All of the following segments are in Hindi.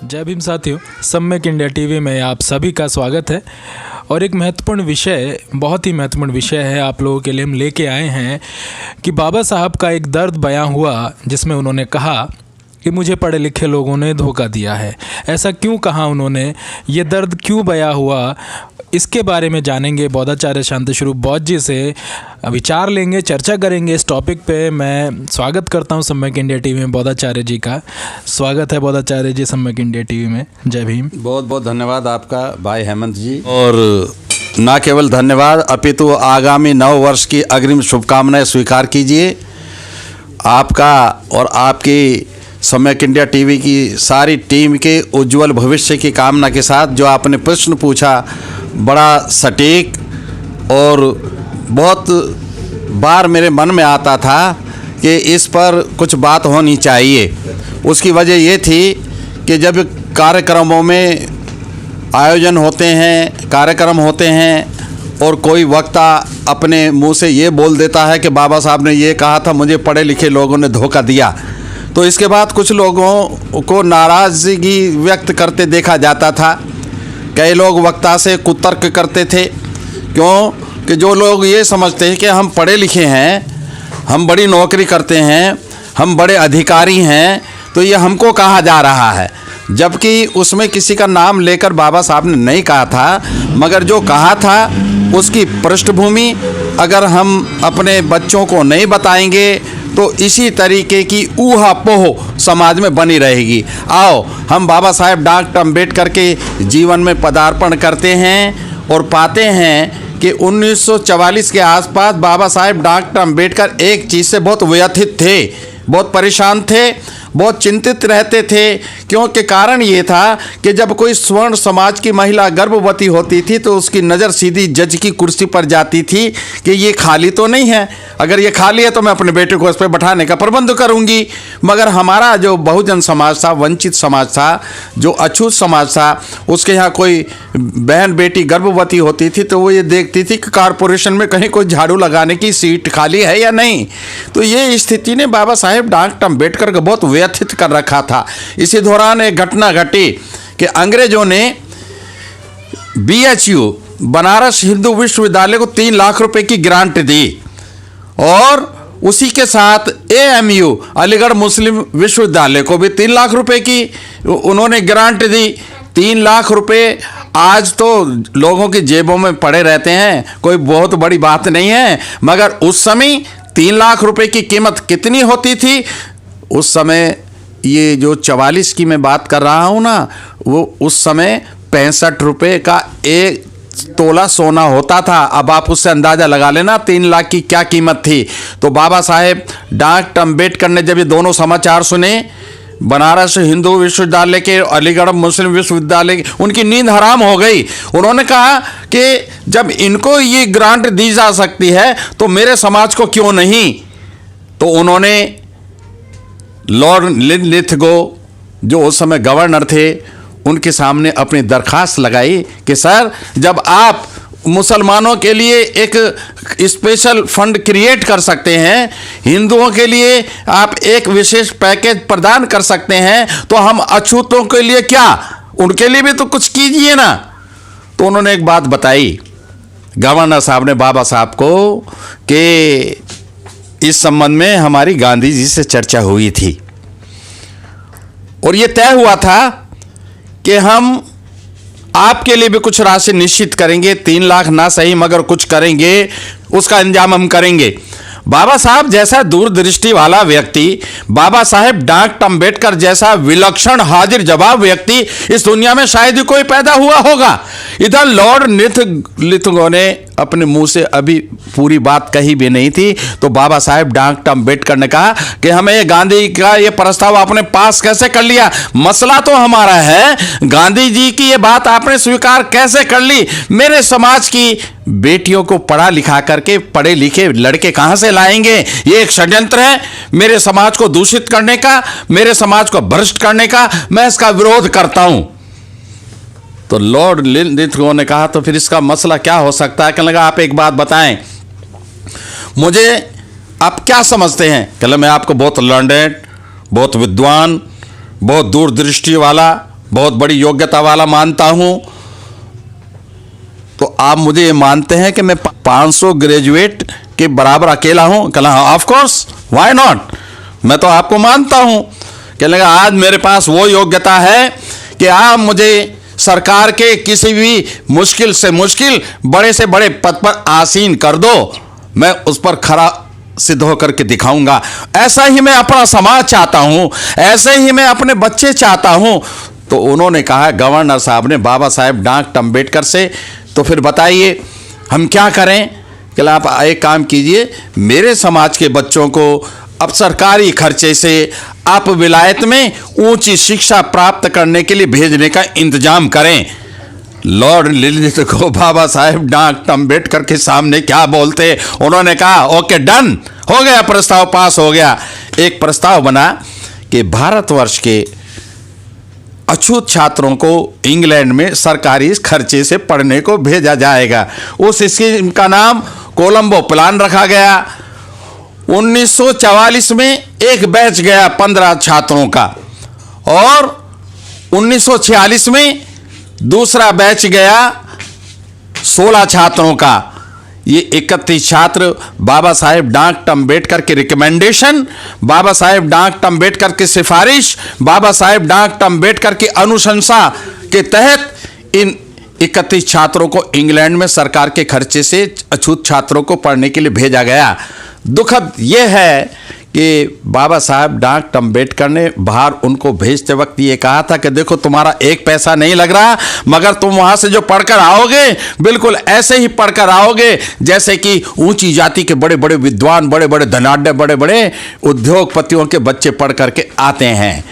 जय भीम साथियों, सम्यक इंडिया टीवी में आप सभी का स्वागत है। और एक महत्वपूर्ण विषय, बहुत ही महत्वपूर्ण विषय है आप लोगों के लिए हम लेके आए हैं कि बाबा साहब का एक दर्द बयां हुआ जिसमें उन्होंने कहा कि मुझे पढ़े लिखे लोगों ने धोखा दिया है। ऐसा क्यों कहा उन्होंने, ये दर्द क्यों बयां हुआ, इसके बारे में जानेंगे। बौद्धाचार्य शांतिस्वरूप बौद्ध जी से विचार लेंगे, चर्चा करेंगे इस टॉपिक पे। मैं स्वागत करता हूं सम्यक इंडिया टीवी में बौद्धाचार्य जी का। स्वागत है बौद्धाचार्य जी सम्यक इंडिया टीवी में। जय भीम। बहुत बहुत धन्यवाद आपका भाई हेमंत जी। और ना केवल धन्यवाद अपितु आगामी नव वर्ष की अग्रिम शुभकामनाएं स्वीकार कीजिए। आपका और आपकी सम्यक इंडिया टीवी की सारी टीम के उज्जवल भविष्य की कामना के साथ जो आपने प्रश्न पूछा, बड़ा सटीक और बहुत बार मेरे मन में आता था कि इस पर कुछ बात होनी चाहिए। उसकी वजह ये थी कि जब कार्यक्रमों में आयोजन होते हैं, कार्यक्रम होते हैं और कोई वक्ता अपने मुंह से ये बोल देता है कि बाबा साहब ने ये कहा था, मुझे पढ़े लिखे लोगों ने धोखा दिया, तो इसके बाद कुछ लोगों को नाराज़गी व्यक्त करते देखा जाता था। कई लोग वक्ता से कुतर्क करते थे, क्यों कि जो लोग ये समझते हैं कि हम पढ़े लिखे हैं, हम बड़ी नौकरी करते हैं, हम बड़े अधिकारी हैं, तो ये हमको कहा जा रहा है। जबकि उसमें किसी का नाम लेकर बाबा साहब ने नहीं कहा था, मगर जो कहा था उसकी पृष्ठभूमि अगर हम अपने बच्चों को नहीं बताएंगे तो इसी तरीके की ऊहापोह समाज में बनी रहेगी। आओ हम बाबा साहेब डॉक्टर अम्बेडकर के जीवन में पदार्पण करते हैं और पाते हैं कि 1944 के आसपास बाबा साहेब डॉक्टर अम्बेडकर एक चीज़ से बहुत व्यथित थे, बहुत परेशान थे, बहुत चिंतित रहते थे। क्योंकि कारण ये था कि जब कोई स्वर्ण समाज की महिला गर्भवती होती थी तो उसकी नज़र सीधी जज की कुर्सी पर जाती थी कि ये खाली तो नहीं है, अगर ये खाली है तो मैं अपने बेटे को इस पर बैठाने का प्रबंध करूंगी। मगर हमारा जो बहुजन समाज था, वंचित समाज था, जो अछूत समाज था, उसके यहाँ कोई बहन बेटी गर्भवती होती थी तो वो ये देखती थी कि कारपोरेशन में कहीं कोई झाड़ू लगाने की सीट खाली है या नहीं। तो ये स्थिति ने बाबा साहेब डॉक्टर अम्बेडकर को बहुत व्यथित कर रखा था। इसी दौरान एक घटना घटी कि अंग्रेजों ने BHU बनारस हिंदू विश्वविद्यालय को 3 लाख रुपए की ग्रांट दी और उसी के साथ AMU अलीगढ़ मुस्लिम विश्वविद्यालय को भी 3 लाख रुपए की उन्होंने ग्रांट दी। 3 लाख रुपए आज तो लोगों की जेबों में पड़े रहते हैं, कोई बहुत बड़ी बात नहीं है, मगर उस समय 3 लाख रुपए की कीमत कितनी होती थी। उस समय ये जो 44 की मैं बात कर रहा हूँ ना, वो उस समय 65 रुपये का 1 तोला सोना होता था। अब आप उससे अंदाज़ा लगा लेना 3 लाख की क्या कीमत थी। तो बाबा साहेब डॉक्टर अम्बेडकर ने जब ये दोनों समाचार सुने, बनारस हिंदू विश्वविद्यालय के, अलीगढ़ मुस्लिम विश्वविद्यालय की, उनकी नींद हराम हो गई। उन्होंने कहा कि जब इनको ये ग्रांट दी जा सकती है तो मेरे समाज को क्यों नहीं। तो उन्होंने लॉर्ड लिथगो, जो उस समय गवर्नर थे, उनके सामने अपनी दरखास्त लगाई कि सर, जब आप मुसलमानों के लिए एक स्पेशल फंड क्रिएट कर सकते हैं, हिंदुओं के लिए आप एक विशेष पैकेज प्रदान कर सकते हैं, तो हम अछूतों के लिए क्या, उनके लिए भी तो कुछ कीजिए ना। तो उन्होंने एक बात बताई गवर्नर साहब ने बाबा साहब को कि इस संबंध में हमारी गांधी जी से चर्चा हुई थी और ये तय हुआ था कि हम आपके लिए भी कुछ राशि निश्चित करेंगे, 3 लाख ना सही मगर कुछ करेंगे, उसका इंतजाम हम करेंगे। बाबा साहब जैसा दूरदृष्टि वाला व्यक्ति, बाबा साहेब डॉक्टर अम्बेडकर जैसा विलक्षण हाजिर जवाब व्यक्ति इस दुनिया में शायद ही कोई पैदा हुआ होगा। इधर लॉर्ड लिथगो ने अपने मुंह से अभी पूरी बात कही भी नहीं थी, तो बाबा साहेब डॉक्टर अम्बेडकर ने कहा कि हमें ये गांधी का ये प्रस्ताव आपने पास कैसे कर लिया, मसला तो हमारा है, गांधी जी की ये बात आपने स्वीकार कैसे कर ली। मेरे समाज की बेटियों को पढ़ा लिखा करके पढ़े लिखे लड़के कहां से लाएंगे, ये एक षड्यंत्र है मेरे समाज को दूषित करने का, मेरे समाज को भ्रष्ट करने का, मैं इसका विरोध करता हूं। तो लॉर्ड लिथगो ने कहा तो फिर इसका मसला क्या हो सकता है। कहने लगा आप एक बात बताएं मुझे, आप क्या समझते हैं। कहले मैं आपको बहुत लर्नेड, बहुत विद्वान, बहुत दूरदृष्टि वाला बहुत बड़ी योग्यता वाला मानता हूं, तो आप मुझे ये मानते हैं कि मैं 500 ग्रेजुएट के बराबर अकेला हूं? कहला हाँ ऑफ कोर्स, व्हाई नॉट, मैं तो आपको मानता हूं। कहने लगा आज मेरे पास वो योग्यता है कि आप मुझे सरकार के किसी भी मुश्किल से मुश्किल बड़े से बड़े पद पर आसीन कर दो, मैं उस पर खरा सिद्ध होकर के दिखाऊंगा। ऐसा ही मैं अपना समाज चाहता हूं, ऐसे ही मैं अपने बच्चे चाहता हूं। तो उन्होंने कहा गवर्नर साहब ने बाबा साहेब डॉक्टर अम्बेडकर से, तो फिर बताइए हम क्या करें? कि आप एक काम कीजिए, मेरे समाज के बच्चों को अब सरकारी खर्चे से आप विलायत में ऊंची शिक्षा प्राप्त करने के लिए भेजने का इंतजाम करें। लॉर्ड लिलिथ को बाबा साहेब डॉक्टर अम्बेडकर के सामने क्या बोलते, उन्होंने कहा ओके डन, हो गया, प्रस्ताव पास हो गया। एक प्रस्ताव बना कि भारतवर्ष के अछूत छात्रों को इंग्लैंड में सरकारी खर्चे से पढ़ने को भेजा जाएगा। उस स्कीम का नाम कोलंबो प्लान रखा गया। 1944 में एक बैच गया 15 छात्रों का, और 1946 में दूसरा बैच गया 16 छात्रों का। ये 31 छात्र बाबा साहेब डॉक्टर अम्बेडकर की रिकमेंडेशन, बाबा साहेब डॉक्टर अम्बेडकर की सिफारिश, बाबा साहेब डॉक्टर अम्बेडकर की अनुशंसा के तहत इन 31 छात्रों को इंग्लैंड में सरकार के खर्चे से अछूत छात्रों को पढ़ने के लिए भेजा गया। दुखद यह है कि बाबा साहब डॉक्टर अम्बेडकर ने बाहर उनको भेजते वक्त ये कहा था कि देखो तुम्हारा एक पैसा नहीं लग रहा, मगर तुम वहाँ से जो पढ़कर आओगे बिल्कुल ऐसे ही पढ़कर आओगे जैसे कि ऊंची जाति के बड़े बड़े विद्वान, बड़े बड़े धनाढ्य, बड़े बड़े उद्योगपतियों के बच्चे पढ़ करके आते हैं।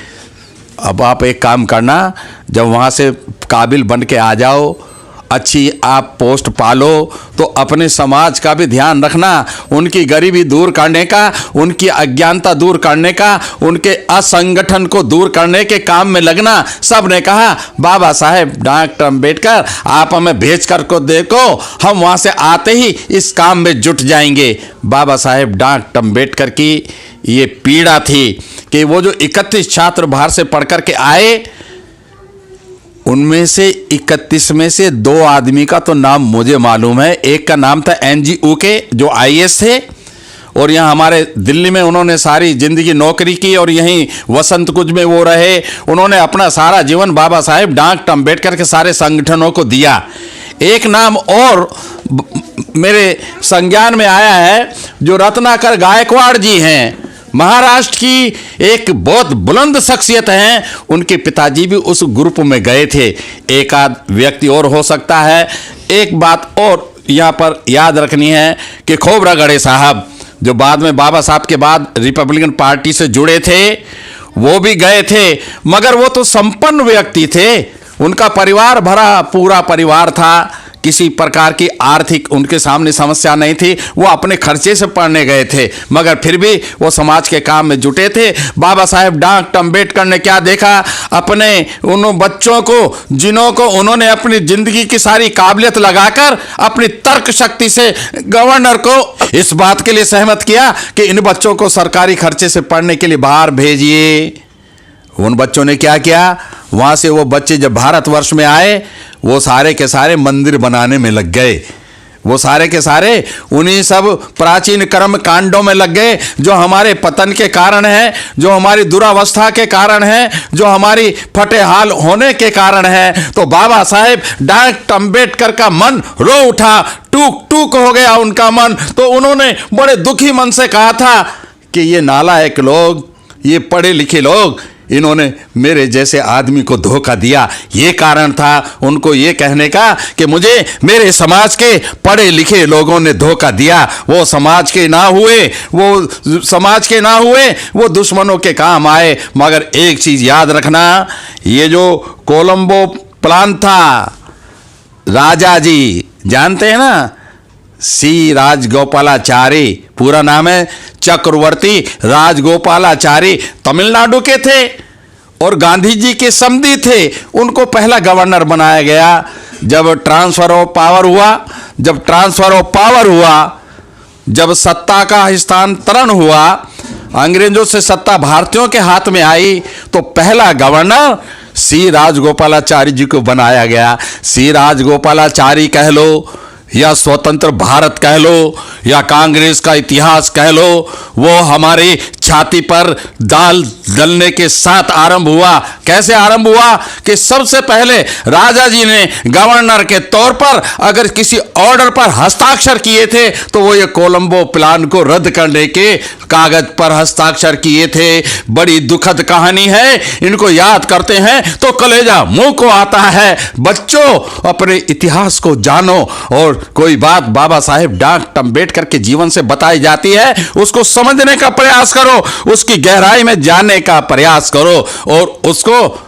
अब आप एक काम करना, जब वहाँ से काबिल बन के आ जाओ, अच्छी आप पोस्ट पालो, तो अपने समाज का भी ध्यान रखना, उनकी गरीबी दूर करने का, उनकी अज्ञानता दूर करने का, उनके असंगठन को दूर करने के काम में लगना। सब ने कहा बाबा साहेब डॉक्टर अम्बेडकर आप हमें भेज कर को देखो, हम वहाँ से आते ही इस काम में जुट जाएंगे। बाबा साहेब डॉक्टर अम्बेडकर की ये पीड़ा थी कि वो जो 31 छात्र बाहर से पढ़ कर के आए, उनमें से 31 में से 2 आदमी का तो नाम मुझे मालूम है। एक का नाम था NGO के, जो IAS थे, और यहाँ हमारे दिल्ली में उन्होंने सारी जिंदगी नौकरी की और यहीं वसंत कुंज में वो रहे। उन्होंने अपना सारा जीवन बाबा साहेब डॉक्टर अम्बेडकर के सारे संगठनों को दिया। एक नाम और मेरे संज्ञान में आया है, जो रत्नाकर गायकवाड़ जी हैं, महाराष्ट्र की एक बहुत बुलंद शख्सियत हैं। उनके पिताजी भी उस ग्रुप में गए थे। एक आध व्यक्ति और हो सकता है। एक बात और यहाँ पर याद रखनी है कि खोबरा गढ़े साहब, जो बाद में बाबा साहब के बाद रिपब्लिकन पार्टी से जुड़े थे, वो भी गए थे, मगर वो तो संपन्न व्यक्ति थे, उनका परिवार भरा पूरा परिवार था, किसी प्रकार की आर्थिक उनके सामने समस्या नहीं थी, वो अपने खर्चे से पढ़ने गए थे, मगर फिर भी वो समाज के काम में जुटे थे। बाबा साहेब डॉक्टर अम्बेडकर ने क्या देखा, अपने उन बच्चों को, जिन्हों को उन्होंने अपनी जिंदगी की सारी काबिलियत लगाकर अपनी तर्क शक्ति से गवर्नर को इस बात के लिए सहमत किया कि इन बच्चों को सरकारी खर्चे से पढ़ने के लिए बाहर भेजिए। उन बच्चों ने क्या किया, वहाँ से वो बच्चे जब भारतवर्ष में आए, वो सारे के सारे मंदिर बनाने में लग गए। वो सारे के सारे उन्हीं सब प्राचीन कर्म कांडों में लग गए जो हमारे पतन के कारण है, जो हमारी दुरावस्था के कारण है, जो हमारी फटे हाल होने के कारण है। तो बाबा साहेब डॉक्टर अम्बेडकर का मन रो उठा, टूक टूक हो गया उनका मन। तो उन्होंने बड़े दुखी मन से कहा था कि ये नालायक लोग, ये पढ़े लिखे लोग, इन्होंने मेरे जैसे आदमी को धोखा दिया। ये कारण था उनको ये कहने का कि मुझे मेरे समाज के पढ़े लिखे लोगों ने धोखा दिया। वो समाज के ना हुए, वो समाज के ना हुए, वो दुश्मनों के काम आए। मगर एक चीज याद रखना, ये जो कोलंबो प्लान था, राजा जी जानते हैं ना, सी राजगोपालाचारी, पूरा नाम है चक्रवर्ती राजगोपालाचारी, तमिलनाडु के थे और गांधी जी के समधी थे। उनको पहला गवर्नर बनाया गया। जब ट्रांसफर ऑफ पावर हुआ, जब सत्ता का हस्तांतरण हुआ, अंग्रेजों से सत्ता भारतीयों के हाथ में आई तो पहला गवर्नर सी राजगोपालाचारी जी को बनाया गया। सी राजगोपालाचारी कह लो या स्वतंत्र भारत कह लो या कांग्रेस का इतिहास कह लो, वो हमारी छाती पर दाल डलने के साथ आरंभ हुआ। कैसे आरंभ हुआ कि सबसे पहले राजा जी ने गवर्नर के तौर पर अगर किसी ऑर्डर पर हस्ताक्षर किए थे तो वो ये कोलंबो प्लान को रद्द करने के कागज पर हस्ताक्षर किए थे। बड़ी दुखद कहानी है, इनको याद करते हैं तो कलेजा मुंह को आता है। बच्चों, अपने इतिहास को जानो और कोई बात बाबा साहेब डॉक्टर अम्बेडकर के जीवन से बताई जाती है उसको समझने का प्रयास करो, उसकी गहराई में जानने का प्रयास करो और उसको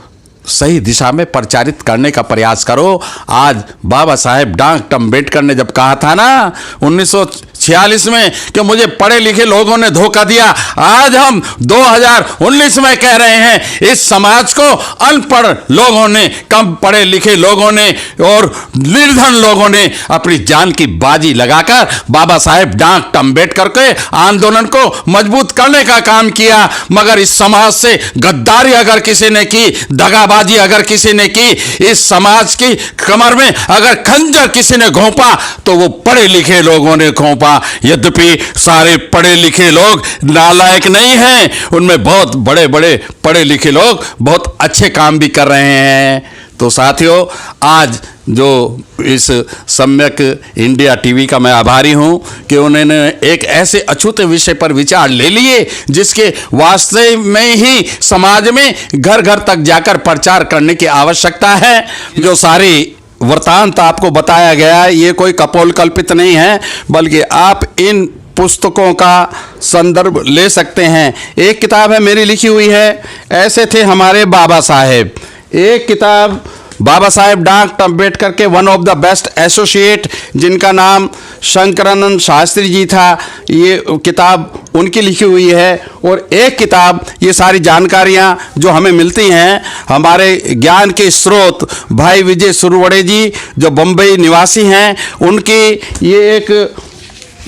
सही दिशा में प्रचारित करने का प्रयास करो। आज बाबा साहेब डॉक्टर अम्बेडकर ने जब कहा था ना 1946 में कि मुझे पढ़े लिखे लोगों ने धोखा दिया, आज हम 2019 में कह रहे हैं इस समाज को अनपढ़ लोगों ने, कम पढ़े लिखे लोगों ने और निर्धन लोगों ने अपनी जान की बाजी लगाकर बाबा साहेब डॉक्टर अम्बेडकर के आंदोलन को मजबूत करने का काम किया। मगर इस समाज से गद्दारी अगर किसी ने की, दगाबाजी अगर किसी ने की, इस समाज की कमर में अगर खंजर किसी ने घोंपा तो वो पढ़े लिखे लोगों ने घोंपा। यद्यपि सारे पढ़े लिखे लोग नालायक नहीं हैं, उनमें बहुत बड़े बड़े पढ़े लिखे लोग बहुत अच्छे काम भी कर रहे हैं। तो साथियों, आज जो इस सम्यक इंडिया टीवी का मैं आभारी हूं कि उन्होंने एक ऐसे अछूते विषय पर विचार ले लिए जिसके वास्तव में ही समाज में घर घर तक जाकर प्रचार करने की आवश्यकता है। जो सारी वृत्तांत आपको बताया गया ये कोई कपोल कल्पित नहीं है, बल्कि आप इन पुस्तकों का संदर्भ ले सकते हैं। एक किताब है मेरी लिखी हुई है, ऐसे थे हमारे बाबा साहेब। एक किताब बाबा साहेब डॉक्टर अम्बेडकर के one of the best associate, जिनका नाम शंकरानंद शास्त्री जी था, ये किताब उनकी लिखी हुई है। और एक किताब, ये सारी जानकारियाँ जो हमें मिलती हैं हमारे ज्ञान के स्रोत भाई विजय सुरवड़े जी जो बम्बई निवासी हैं, उनकी ये एक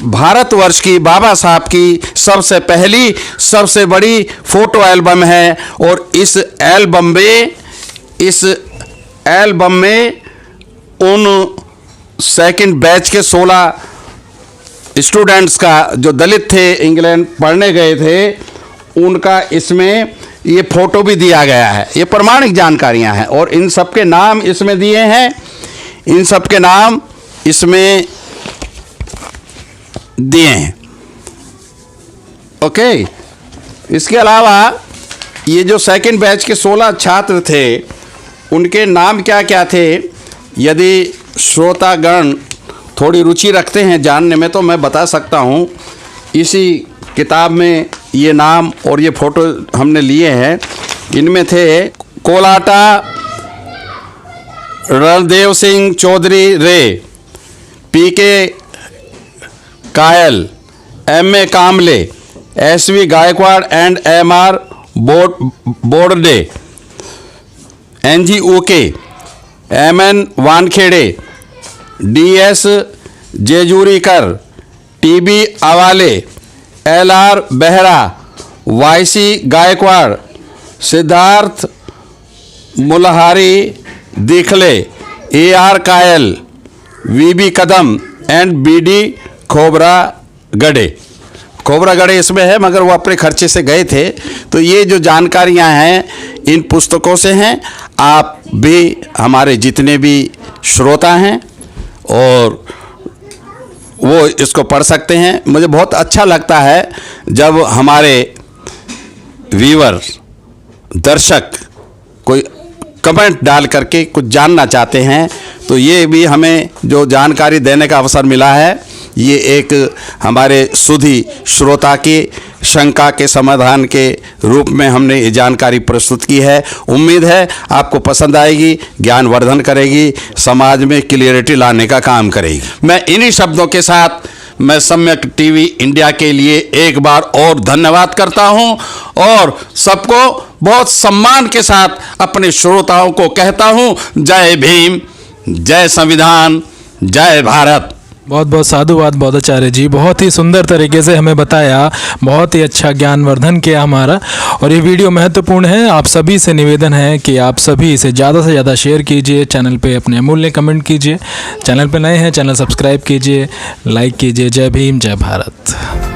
भारतवर्ष की बाबा साहब की सबसे पहली सबसे बड़ी फ़ोटो एल्बम है। और इस एल्बम में उन सेकंड बैच के 16 स्टूडेंट्स का जो दलित थे, इंग्लैंड पढ़ने गए थे, उनका इसमें ये फ़ोटो भी दिया गया है। ये प्रमाणिक जानकारियां हैं और इन सब के नाम इसमें दिए हैं, इन सब के नाम इसमें दिए हैं। ओके, इसके अलावा ये जो सेकंड बैच के 16 छात्र थे उनके नाम क्या क्या थे, यदि श्रोतागण थोड़ी रुचि रखते हैं जानने में तो मैं बता सकता हूँ। इसी किताब में ये नाम और ये फ़ोटो हमने लिए हैं। इनमें थे kolata Randev Singh Chaudhary Ray, PK Kayal, MA Kamle, SV Gaikwad and MR Borde, NG Oke, MN Wankhede, DS Jejurikar, TB Awale, LR Behera, YC Gaikwad, Siddharth Mulhari Dikhle, AR Kayal, VB Kadam and BD Khobragade इसमें है, मगर वो अपने खर्चे से गए थे। तो ये जो जानकारियां हैं इन पुस्तकों से हैं। आप भी, हमारे जितने भी श्रोता हैं और वो इसको पढ़ सकते हैं। मुझे बहुत अच्छा लगता है जब हमारे व्यूअर, दर्शक कोई कमेंट डाल करके कुछ जानना चाहते हैं, तो ये भी हमें जो जानकारी देने का अवसर मिला है, ये एक हमारे सुधी श्रोता की शंका के समाधान के रूप में हमने ये जानकारी प्रस्तुत की है। उम्मीद है आपको पसंद आएगी, ज्ञानवर्धन करेगी, समाज में क्लियरिटी लाने का काम करेगी। मैं इन्हीं शब्दों के साथ मैं सम्यक टीवी इंडिया के लिए एक बार और धन्यवाद करता हूं और सबको बहुत सम्मान के साथ अपने श्रोताओं को कहता हूं, जय भीम, जय संविधान, जय भारत। बहुत बहुत साधुवाद बोधाचार्य जी, बहुत ही सुंदर तरीके से हमें बताया, बहुत ही अच्छा ज्ञानवर्धन किया हमारा। और ये वीडियो महत्वपूर्ण है। आप सभी से निवेदन है कि आप सभी इसे ज़्यादा से ज़्यादा शेयर कीजिए, चैनल पे अपने अमूल्य कमेंट कीजिए, चैनल पे नए हैं चैनल सब्सक्राइब कीजिए, लाइक कीजिए। जय भीम, जय भारत।